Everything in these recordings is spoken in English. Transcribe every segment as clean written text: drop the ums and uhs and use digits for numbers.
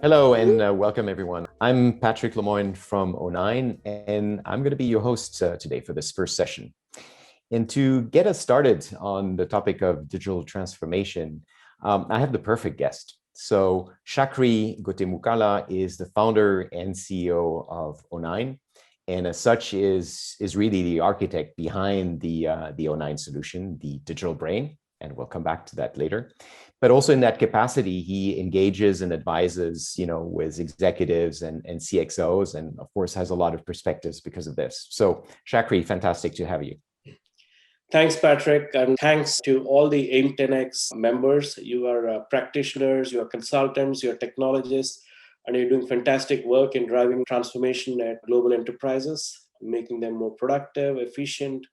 Hello and welcome everyone. I'm Patrick Lemoyne from O9 and I'm going to be your host today for this first session. And to get us started on the topic of digital transformation, I have the perfect guest. So Chakri Gotemukala is the founder and CEO of O9, and as such is really the architect behind the O9 solution, the digital brain, and we'll come back to that later. But also in that capacity, he engages and advises, with executives and CXOs, and of course has a lot of perspectives because of this. So Chakri, fantastic to have you. Thanks, Patrick, and thanks to all the AIM 10X members. You are practitioners, you are consultants, you are technologists, and you're doing fantastic work in driving transformation at global enterprises, making them more productive, efficient,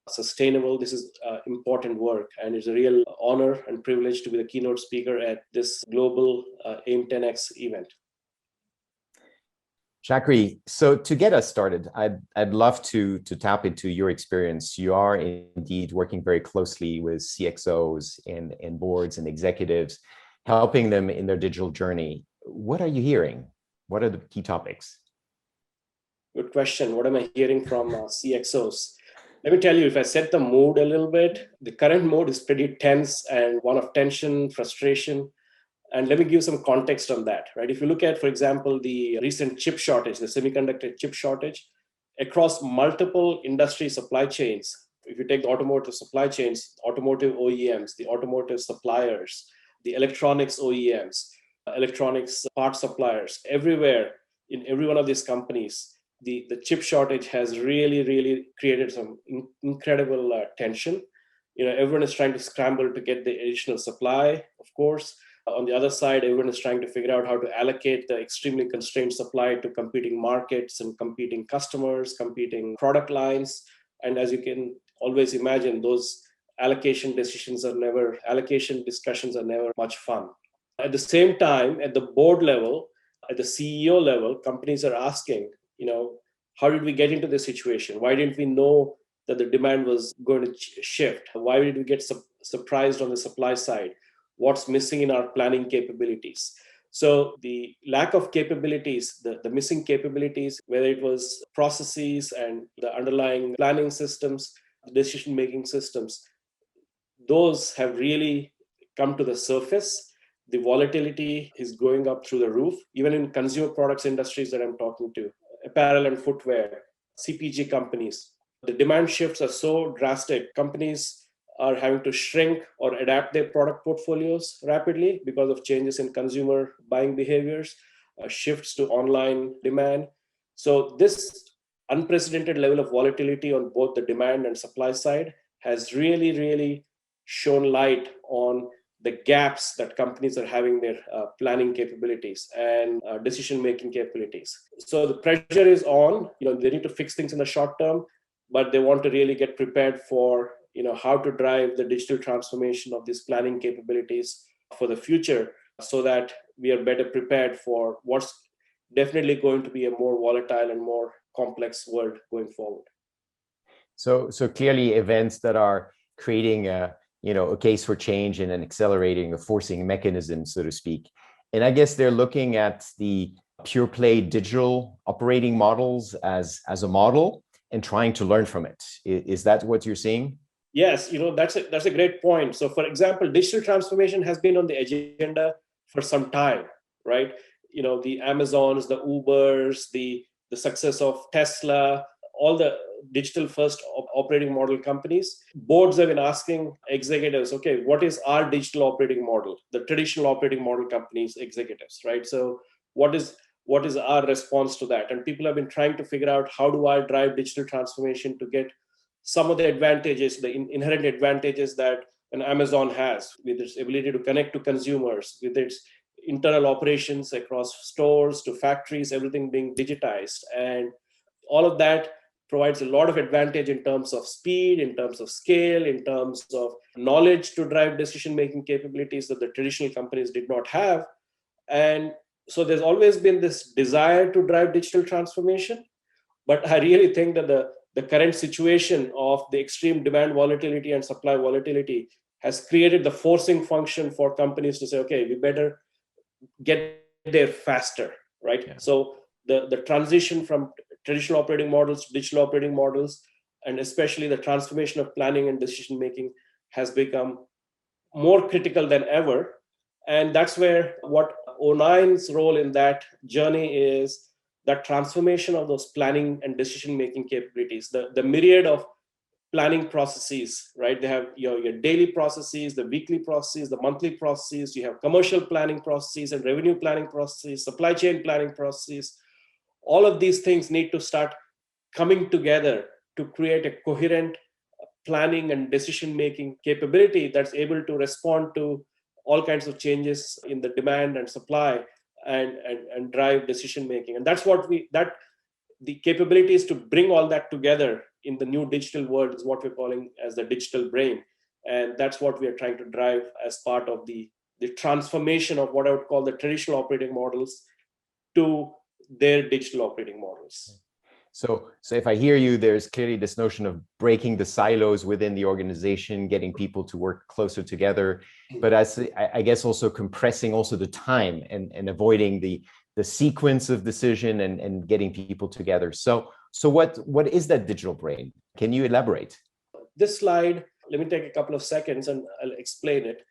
sustainable. This is important work, and it's a real honor and privilege to be the keynote speaker at this global AIM 10X event. Chakri, so to get us started, I'd love to tap into your experience. You are indeed working very closely with CXOs and boards and executives, helping them in their digital journey. What are you hearing? What are the key topics? Good question. What am I hearing from CXOs? Let me tell you, if I set the mood a little bit, the current mood is pretty tense and one of tension, frustration. And let me give some context on that, right? If you look at, for example, the recent chip shortage, the semiconductor chip shortage, across multiple industry supply chains, if you take the automotive supply chains, automotive OEMs, the automotive suppliers, the electronics OEMs, electronics part suppliers, everywhere in every one of these companies, the chip shortage has really created some incredible tension. Everyone is trying to scramble to get the additional supply, of course. On the other side, everyone is trying to figure out how to allocate the extremely constrained supply to competing markets and competing customers, competing product lines. And as you can always imagine, those allocation discussions are never much fun. At the same time, at the board level, at the CEO level, companies are asking, how did we get into this situation? Why didn't we know that the demand was going to shift? Why did we get surprised on the supply side? What's missing in our planning capabilities? So the lack of capabilities, the missing capabilities, whether it was processes and the underlying planning systems, decision-making systems, those have really come to the surface. The volatility is going up through the roof, even in consumer products industries that I'm talking to, apparel and footwear, CPG companies. The demand shifts are so drastic. Companies are having to shrink or adapt their product portfolios rapidly because of changes in consumer buying behaviors, shifts to online demand. So this unprecedented level of volatility on both the demand and supply side has really shown light on the gaps that companies are having their planning capabilities and decision-making capabilities. So the pressure is on. They need to fix things in the short term, but they want to really get prepared for how to drive the digital transformation of these planning capabilities for the future so that we are better prepared for what's definitely going to be a more volatile and more complex world going forward. So clearly events that are creating a case for change and an accelerating or forcing mechanism, so to speak. And I guess they're looking at the pure play digital operating models as a model and trying to learn from it. Is that what you're seeing? Yes, that's a great point. So, for example, digital transformation has been on the agenda for some time, right? The Amazons, the Ubers, the success of Tesla, all the digital first operating model companies. Boards have been asking executives, okay, what is our digital operating model? The traditional operating model companies, executives, right? So, what is our response to that? And people have been trying to figure out, how do I drive digital transformation to get some of the advantages, the inherent advantages that an Amazon has with its ability to connect to consumers, with its internal operations across stores to factories, everything being digitized. And all of that provides a lot of advantage in terms of speed, in terms of scale, in terms of knowledge to drive decision-making capabilities that the traditional companies did not have. And so there's always been this desire to drive digital transformation. But I really think that the current situation of the extreme demand volatility and supply volatility has created the forcing function for companies to say, okay, we better get there faster, right? Yeah. So the transition from traditional operating models to digital operating models, and especially the transformation of planning and decision making, has become more critical than ever. And that's where what O9's role in that journey is, that transformation of those planning and decision making capabilities, the myriad of planning processes, right? They have your daily processes, the weekly processes, the monthly processes, you have commercial planning processes and revenue planning processes, supply chain planning processes. All of these things need to start coming together to create a coherent planning and decision making capability that's able to respond to all kinds of changes in the demand and supply, and drive decision making. And that's what the capabilities to bring all that together in the new digital world is what we're calling as the digital brain. And that's what we are trying to drive as part of the transformation of what I would call the traditional operating models to their digital operating models. So if I hear you, there's clearly this notion of breaking the silos within the organization, getting people to work closer together, but as I guess also compressing also the time and avoiding the sequence of decision and getting people together. So what is that digital brain? Can you elaborate? This slide, let me take a couple of seconds and I'll explain it.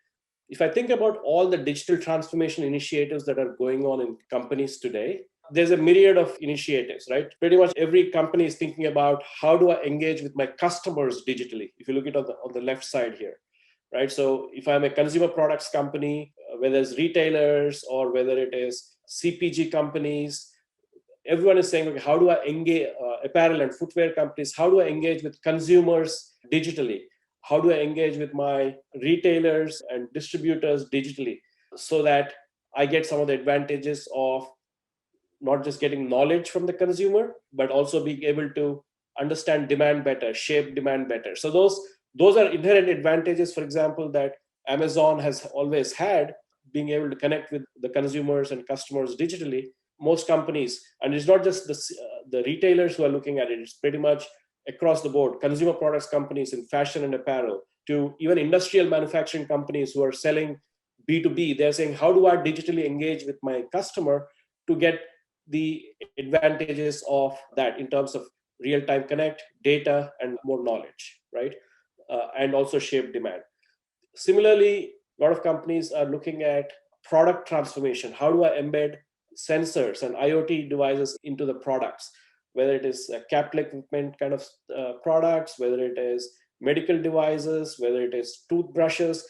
If I think about all the digital transformation initiatives that are going on in companies today, there's a myriad of initiatives, right? Pretty much every company is thinking about, how do I engage with my customers digitally? If you look at it on the left side here, right? So if I'm a consumer products company, whether it's retailers or whether it is CPG companies, everyone is saying, okay, how do I engage apparel and footwear companies? How do I engage with consumers digitally? How do I engage with my retailers and distributors digitally, so that I get some of the advantages of not just getting knowledge from the consumer, but also being able to understand demand better, shape demand better. So those are inherent advantages, for example, that Amazon has always had, being able to connect with the consumers and customers digitally. Most companies, and it's not just the retailers who are looking at it, it's pretty much across the board, consumer products companies in fashion and apparel, to even industrial manufacturing companies who are selling B2B. They're saying, how do I digitally engage with my customer to get the advantages of that in terms of real-time connect, data, and more knowledge, right? And also shape demand. Similarly, a lot of companies are looking at product transformation. How do I embed sensors and IoT devices into the products, whether it is capital equipment kind of products, whether it is medical devices, whether it is toothbrushes,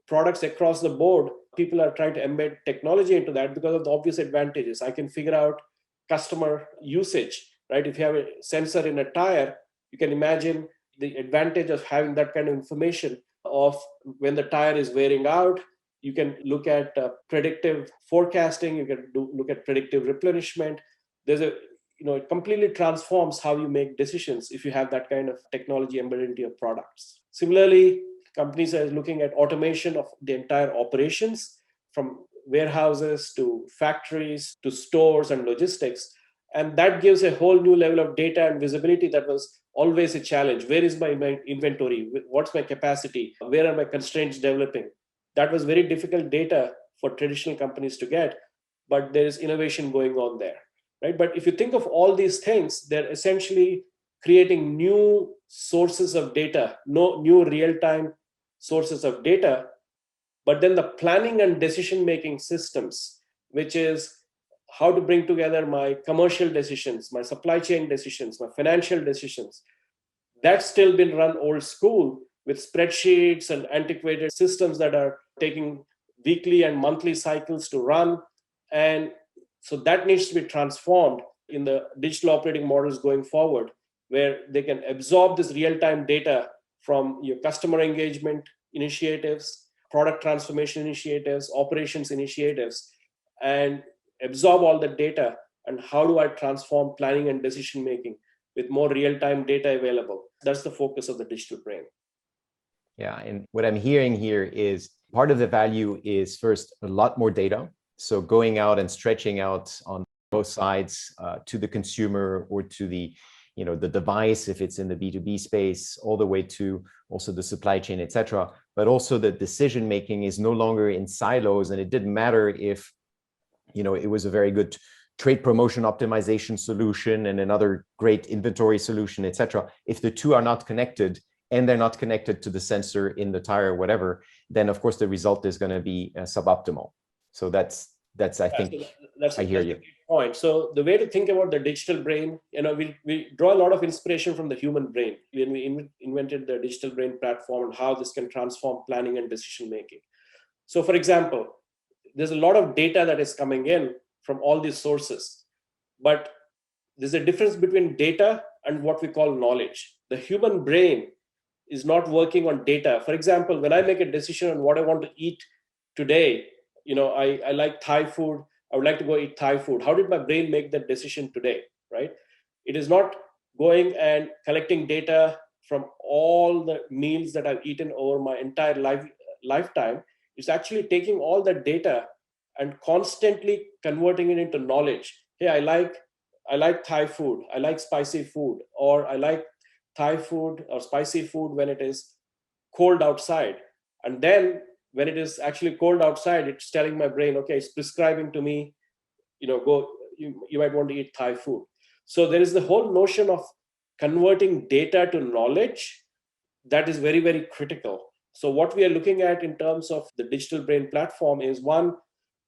products across the board. People are trying to embed technology into that because of the obvious advantages. I can figure out customer usage, right? If you have a sensor in a tire, you can imagine the advantage of having that kind of information of when the tire is wearing out. You can look at predictive forecasting. You can look at predictive replenishment. It completely transforms how you make decisions if you have that kind of technology embedded into your products. Similarly, companies are looking at automation of the entire operations, from warehouses to factories to stores and logistics. And that gives a whole new level of data and visibility that was always a challenge. Where is my inventory? What's my capacity? Where are my constraints developing? That was very difficult data for traditional companies to get, but there is innovation going on there, right? But if you think of all these things, they're essentially creating new sources of data, no new real-time sources of data. But then the planning and decision-making systems, which is how to bring together my commercial decisions, my supply chain decisions, my financial decisions, that's still been run old school with spreadsheets and antiquated systems that are taking weekly and monthly cycles to run. And so that needs to be transformed in the digital operating models going forward, where they can absorb this real-time data from your customer engagement initiatives, product transformation initiatives, operations initiatives, and absorb all the data. And how do I transform planning and decision making with more real-time data available? That's the focus of the digital brain. Yeah, and what I'm hearing here is part of the value is first a lot more data. So going out and stretching out on both sides to the consumer or to the the device, if it's in the B2B space, all the way to also the supply chain, etc. But also the decision making is no longer in silos, and it didn't matter if it was a very good trade promotion optimization solution and another great inventory solution, etc. If the two are not connected, and they're not connected to the sensor in the tire or whatever, then of course the result is going to be suboptimal. So that's I think, that's I hear a you. great point. So the way to think about the digital brain, we draw a lot of inspiration from the human brain when we invented the digital brain platform and how this can transform planning and decision making. So for example, there's a lot of data that is coming in from all these sources, but there's a difference between data and what we call knowledge. The human brain is not working on data. For example, when I make a decision on what I want to eat today, I like Thai food. I would like to go eat Thai food. How did my brain make that decision today, right? It is not going and collecting data from all the meals that I've eaten over my entire lifetime. It's actually taking all that data and constantly converting it into knowledge. Hey, I like Thai food. I like spicy food, or I like Thai food or spicy food when it is cold outside. And then when it is actually cold outside, it's telling my brain, okay, it's prescribing to me, you might want to eat Thai food. So there is the whole notion of converting data to knowledge that is very, very critical. So what we are looking at in terms of the digital brain platform is, one,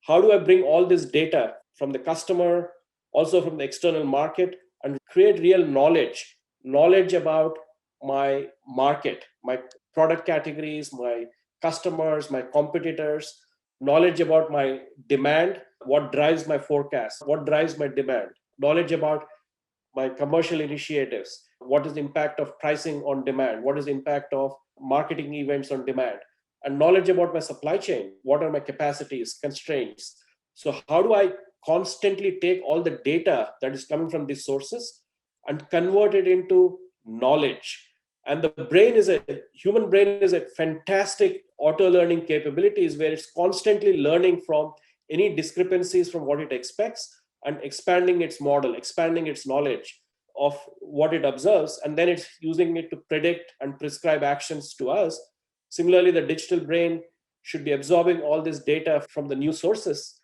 how do I bring all this data from the customer, also from the external market, and create real knowledge about my market, my product categories, my customers, my competitors, knowledge about my demand, what drives my forecast, what drives my demand, knowledge about my commercial initiatives, what is the impact of pricing on demand, what is the impact of marketing events on demand, and knowledge about my supply chain, what are my capacities, constraints. So how do I constantly take all the data that is coming from these sources and convert it into knowledge? And the human brain is a fantastic auto learning capabilities where it's constantly learning from any discrepancies from what it expects and expanding its model, expanding its knowledge of what it observes, and then it's using it to predict and prescribe actions to us. Similarly, the digital brain should be absorbing all this data from the new sources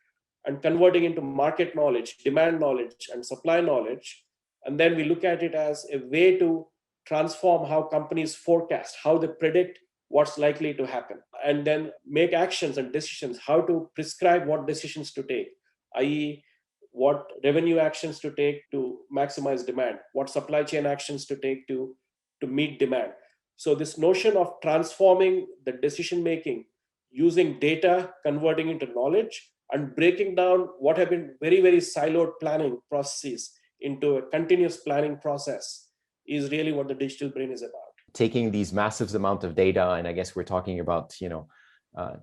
and converting into market knowledge, demand knowledge, and supply knowledge. And then we look at it as a way to transform how companies forecast, how they predict what's likely to happen, and then make actions and decisions, how to prescribe what decisions to take, i.e., what revenue actions to take to maximize demand, what supply chain actions to take to meet demand. So this notion of transforming the decision making using data, converting into knowledge, and breaking down what have been very, very siloed planning processes into a continuous planning process is really what the digital brain is about. Taking these massive amount of data, and I guess we're talking about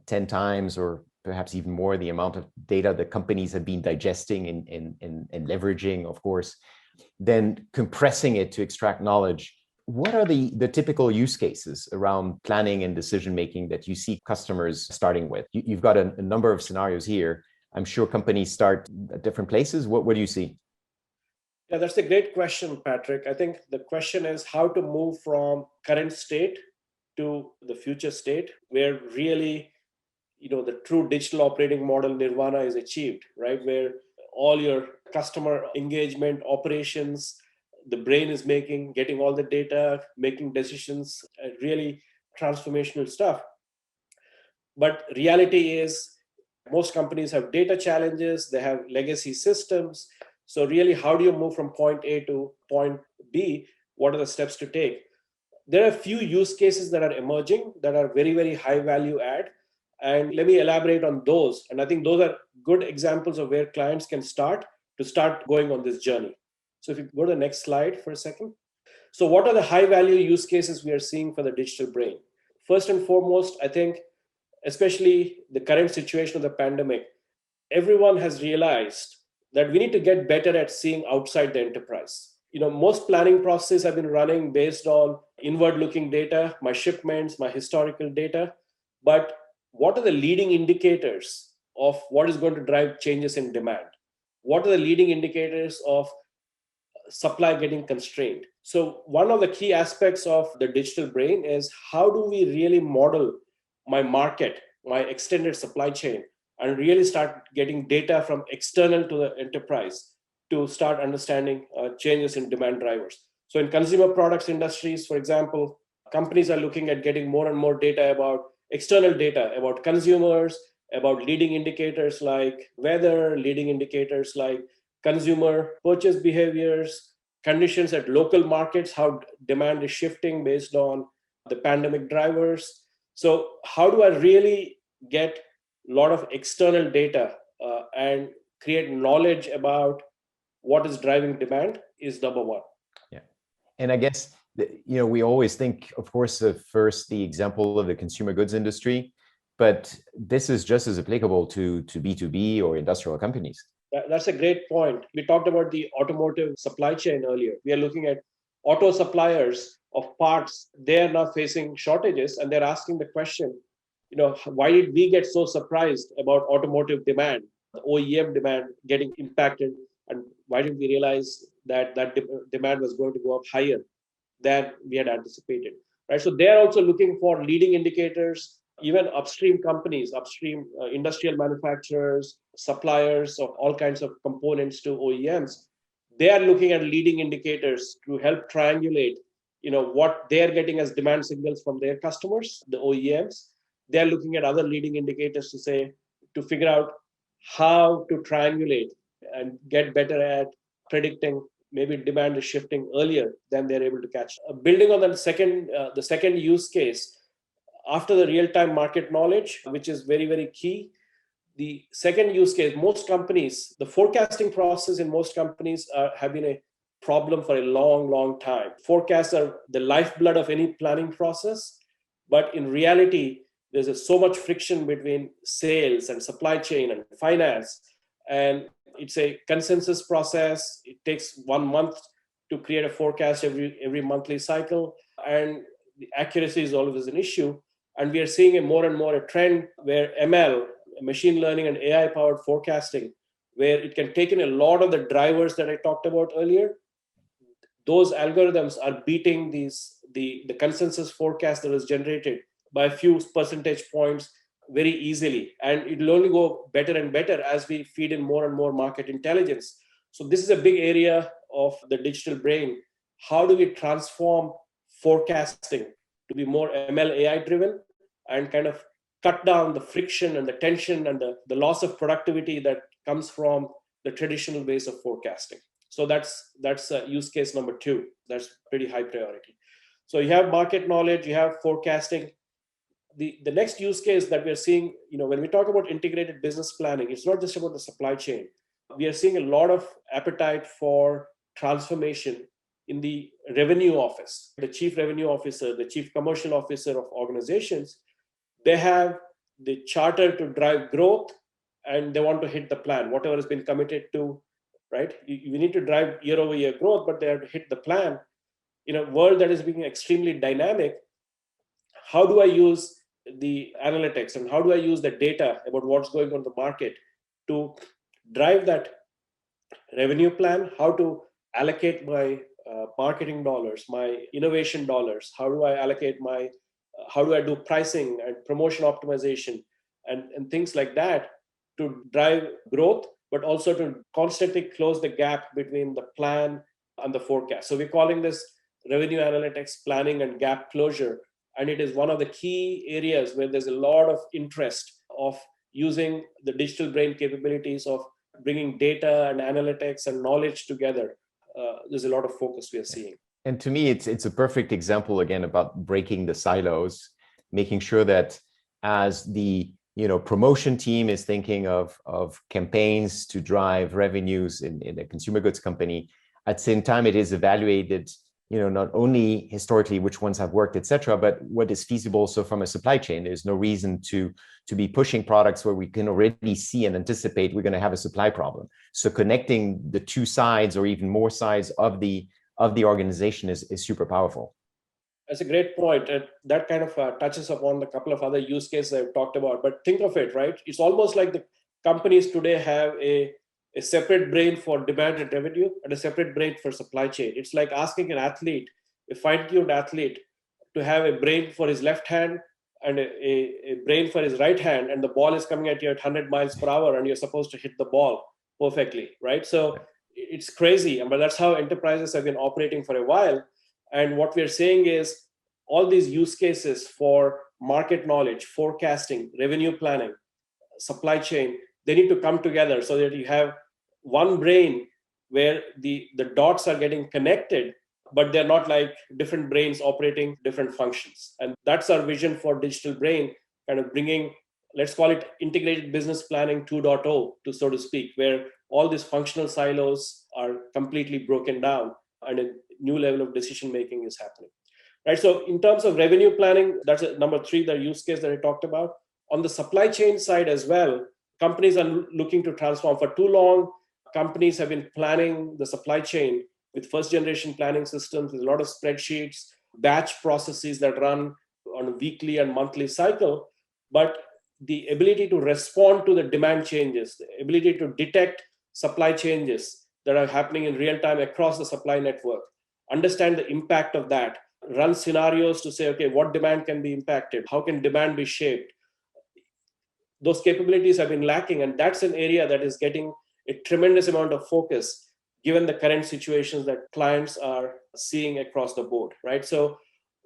10 times or perhaps even more the amount of data that companies have been digesting and leveraging, of course, then compressing it to extract knowledge. What are the typical use cases around planning and decision making that you see customers starting with? You've got a number of scenarios here. I'm sure companies start at different places. What do you see? Yeah, that's a great question, Patrick. I think the question is how to move from current state to the future state where really, the true digital operating model nirvana is achieved, right? Where all your customer engagement, operations, the brain is getting all the data, making decisions, really transformational stuff. But reality is most companies have data challenges, they have legacy systems. So really, how do you move from point A to point B? What are the steps to take? There are a few use cases that are emerging that are very, very high value add. And let me elaborate on those. And I think those are good examples of where clients can start going on this journey. So if you go to the next slide for a second. So what are the high value use cases we are seeing for the digital brain? First and foremost, I think, especially the current situation of the pandemic, everyone has realized that we need to get better at seeing outside the enterprise. Most planning processes have been running based on inward-looking data, my shipments, my historical data. But what are the leading indicators of what is going to drive changes in demand? What are the leading indicators of supply getting constrained. So one of the key aspects of the digital brain is how do we really model my market, my extended supply chain, and really start getting data from external to the enterprise to start understanding changes in demand drivers. So in consumer products industries, for example, companies are looking at getting more and more data about external data about consumers, about leading indicators like weather, leading indicators like consumer purchase behaviors, conditions at local markets, how demand is shifting based on the pandemic drivers. So how do I really get a lot of external data and create knowledge about what is driving demand is number one. Yeah. And I guess, we always think, of course, first the example of the consumer goods industry, but this is just as applicable to B2B or industrial companies. That's a great point. We talked about the automotive supply chain earlier. We are looking at auto suppliers of parts. They are now facing shortages, and they're asking the question, why did we get so surprised about automotive demand, the OEM demand getting impacted, and why didn't we realize that demand was going to go up higher than we had anticipated, right? So they're also looking for leading indicators. Even upstream companies, industrial manufacturers, suppliers of all kinds of components to OEMs, they are looking at leading indicators to help triangulate, what they're getting as demand signals from their customers, the OEMs. They're looking at other leading indicators to figure out how to triangulate and get better at predicting maybe demand is shifting earlier than they're able to catch. Building on the second use case, after the real-time market knowledge, which is very, very key, the second use case, most companies, the forecasting process in most companies have been a problem for a long, long time. Forecasts are the lifeblood of any planning process, but in reality, there's so much friction between sales and supply chain and finance, and it's a consensus process. It takes 1 month to create a forecast every monthly cycle, and the accuracy is always an issue. And we are seeing more and more a trend where ML, machine learning and AI powered forecasting, where it can take in a lot of the drivers that I talked about earlier. Those algorithms are beating the consensus forecast that was generated by a few percentage points very easily. And it will only go better and better as we feed in more and more market intelligence. So this is a big area of the digital brain. How do we transform forecasting to be more ML AI driven and kind of cut down the friction and the tension and the loss of productivity that comes from the traditional ways of forecasting? So that's use case number 2. That's pretty high priority. So you have market knowledge, you have forecasting. The next use case that we are seeing, when we talk about integrated business planning, it's not just about the supply chain. We are seeing a lot of appetite for transformation in the revenue office. The chief revenue officer, the chief commercial officer of organizations, they have the charter to drive growth, and they want to hit the plan, whatever has been committed to, right? We need to drive year-over-year growth, but they have to hit the plan. In a world that is being extremely dynamic, how do I use the analytics and how do I use the data about what's going on in the market to drive that revenue plan? How to allocate my marketing dollars, my innovation dollars? How do I allocate how do I do pricing and promotion optimization and things like that to drive growth, but also to constantly close the gap between the plan and the forecast? So we're calling this revenue analytics planning and gap closure. And it is one of the key areas where there's a lot of interest of using the digital brain capabilities of bringing data and analytics and knowledge together. There's a lot of focus we are seeing. And to me, it's a perfect example, again, about breaking the silos, making sure that as the promotion team is thinking of campaigns to drive revenues in a consumer goods company, at the same time, it is evaluated not only historically which ones have worked, etc., but what is feasible. So from a supply chain, there's no reason to be pushing products where we can already see and anticipate we're going to have a supply problem. So connecting the two sides or even more sides of the organization is super powerful. That's a great point. And that kind of touches upon a couple of other use cases I've talked about. But think of it, right? It's almost like the companies today have a a separate brain for demand and revenue, and a separate brain for supply chain. It's like asking an athlete, a fine-tuned athlete, to have a brain for his left hand and a brain for his right hand, and the ball is coming at you at 100 miles per hour, and you're supposed to hit the ball perfectly, right? So it's crazy, but that's how enterprises have been operating for a while. And what we're saying is all these use cases for market knowledge, forecasting, revenue planning, supply chain, they need to come together so that you have one brain where the dots are getting connected, but they're not like different brains operating different functions. And that's our vision for digital brain, kind of bringing, let's call it integrated business planning 2.0, to so to speak, where all these functional silos are completely broken down and a new level of decision making is happening. Right. So in terms of revenue planning, that's number 3, the use case that I talked about. On the supply chain side as well, companies are looking to transform. For too long, companies have been planning the supply chain with first generation planning systems, with a lot of spreadsheets, batch processes that run on a weekly and monthly cycle. But the ability to respond to the demand changes, the ability to detect supply changes that are happening in real time across the supply network, understand the impact of that, run scenarios to say, okay, what demand can be impacted? How can demand be shaped? Those capabilities have been lacking, and that's an area that is getting a tremendous amount of focus given the current situations that clients are seeing across the board, right? So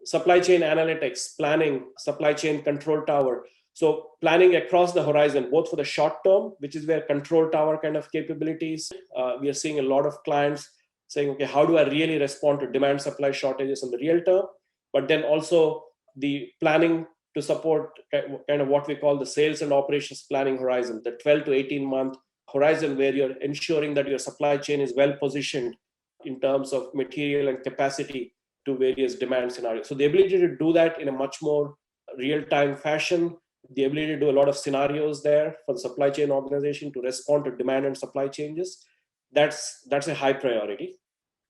supply chain analytics, planning, supply chain control tower. So planning across the horizon, both for the short term, which is where control tower kind of capabilities, we are seeing a lot of clients saying, okay, how do I really respond to demand supply shortages in the real term? But then also the planning to support kind of what we call the sales and operations planning horizon, the 12 to 18 month horizon, where you're ensuring that your supply chain is well positioned in terms of material and capacity to various demand scenarios. So the ability to do that in a much more real-time fashion, the ability to do a lot of scenarios there for the supply chain organization to respond to demand and supply changes, that's a high priority.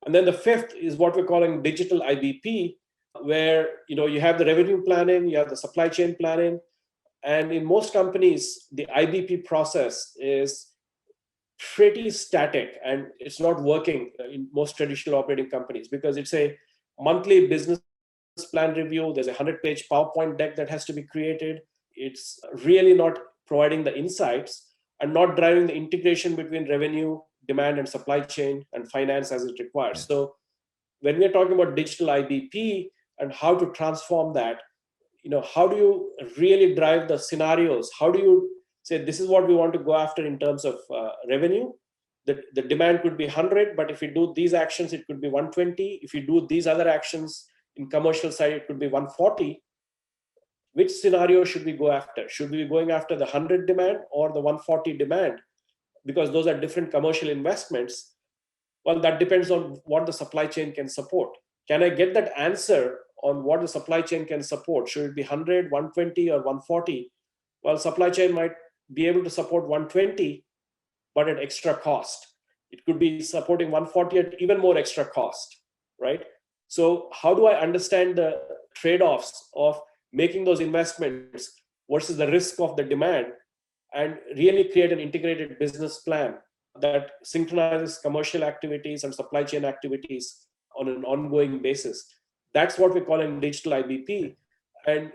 And then the 5th is what we're calling digital IBP, where you have the revenue planning, you have the supply chain planning, and in most companies the IBP process is pretty static and it's not working in most traditional operating companies, because it's a monthly business plan review. There's a 100-page PowerPoint deck that has to be created. It's really not providing the insights and not driving the integration between revenue, demand, and supply chain and finance as it requires. Yeah. So when we're talking about digital IBP and how to transform that, how do you really drive the scenarios? How do you say, this is what we want to go after in terms of revenue? The demand could be 100, but if you do these actions, it could be 120. If you do these other actions in commercial side, it could be 140. Which scenario should we go after? Should we be going after the 100 demand or the 140 demand? Because those are different commercial investments. Well, that depends on what the supply chain can support. Can I get that answer on what the supply chain can support? Should it be 100, 120, or 140? Well, supply chain might be able to support 120, but at extra cost. It could be supporting 140 at even more extra cost, right? So how do I understand the trade-offs of making those investments versus the risk of the demand, and really create an integrated business plan that synchronizes commercial activities and supply chain activities on an ongoing basis? That's what we're calling digital IBP. And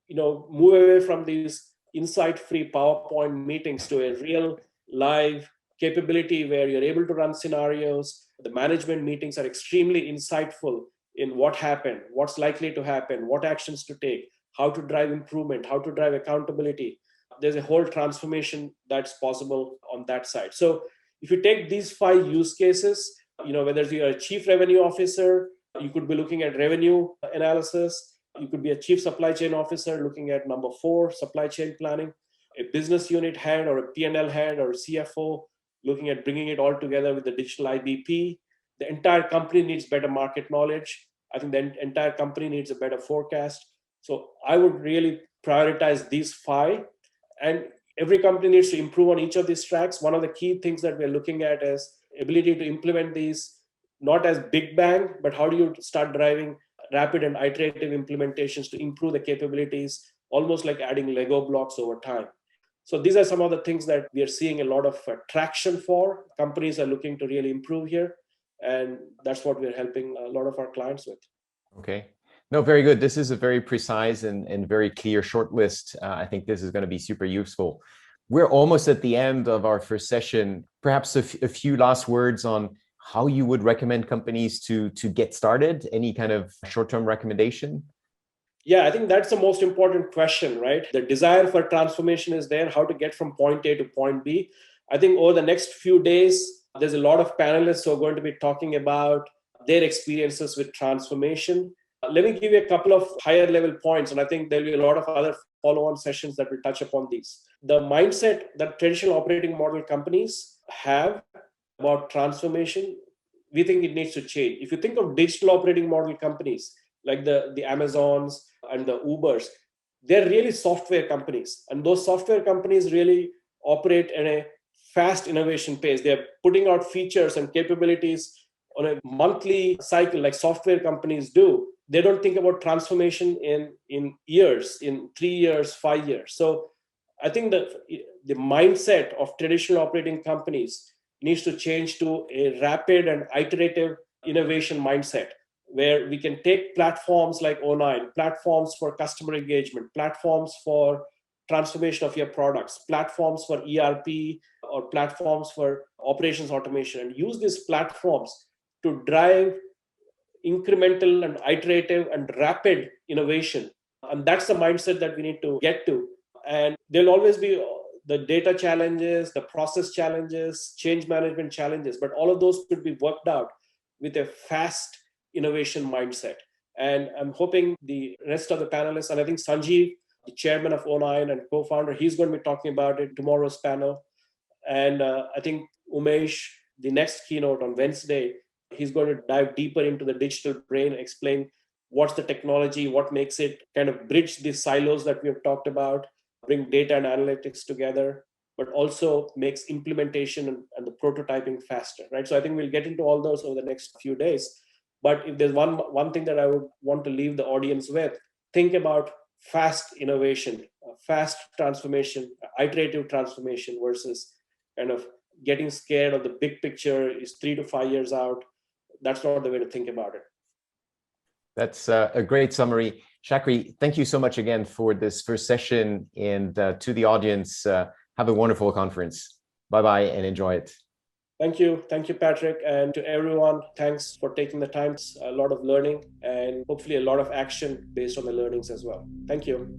move away from these insight-free PowerPoint meetings to a real live capability where you're able to run scenarios. The management meetings are extremely insightful in what happened, what's likely to happen, what actions to take, how to drive improvement, how to drive accountability. There's a whole transformation that's possible on that side. So if you take these 5 use cases, whether you're a chief revenue officer, you could be looking at revenue analysis. You could be a chief supply chain officer looking at number 4, supply chain planning, a business unit head or a P&L head or a CFO looking at bringing it all together with the digital IBP. The entire company needs better market knowledge. I think the entire company needs a better forecast. So I would really prioritize these 5, and every company needs to improve on each of these tracks. One of the key things that we're looking at is ability to implement these, not as big bang, but how do you start driving rapid and iterative implementations to improve the capabilities, almost like adding Lego blocks over time. So these are some of the things that we are seeing a lot of traction for. Companies are looking to really improve here. And that's what we're helping a lot of our clients with. Okay. No, very good. This is a very precise and very clear short list. I think this is going to be super useful. We're almost at the end of our first session. Perhaps a few last words on how you would recommend companies to get started. Any kind of short-term recommendation? Yeah, I think that's the most important question, right? The desire for transformation is there, how to get from point A to point B. I think over the next few days, there's a lot of panelists who are going to be talking about their experiences with transformation. Let me give you a couple of higher level points, and I think there'll be a lot of other follow-on sessions that will touch upon these. The mindset that traditional operating model companies have about transformation, we think it needs to change. If you think of digital operating model companies like the Amazons and the Ubers, they're really software companies. And those software companies really operate in a fast innovation pace. They're putting out features and capabilities on a monthly cycle like software companies do. They don't think about transformation in years, in 3 years, 5 years. So I think that the mindset of traditional operating companies needs to change to a rapid and iterative innovation mindset, where we can take platforms like O9, platforms for customer engagement, platforms for transformation of your products, platforms for ERP, or platforms for operations automation, and use these platforms to drive incremental and iterative and rapid innovation. And that's the mindset that we need to get to. And there'll always be the data challenges, the process challenges, change management challenges, but all of those could be worked out with a fast innovation mindset. And I'm hoping the rest of the panelists, and I think Sanjeev, the chairman of O9 and co-founder, he's going to be talking about it tomorrow's panel. And I think Umesh, the next keynote on Wednesday, he's going to dive deeper into the digital brain, explain what's the technology, what makes it kind of bridge these silos that we have talked about, bring data and analytics together, but also makes implementation and the prototyping faster, right? So I think we'll get into all those over the next few days. But if there's one thing that I would want to leave the audience with, think about fast innovation, fast transformation, iterative transformation versus kind of getting scared of the big picture is 3 to 5 years out. That's not the way to think about it. That's a great summary. Shakri, thank you so much again for this first session. And to the audience, have a wonderful conference. Bye-bye and enjoy it. Thank you. Thank you, Patrick. And to everyone, thanks for taking the time. A lot of learning and hopefully a lot of action based on the learnings as well. Thank you.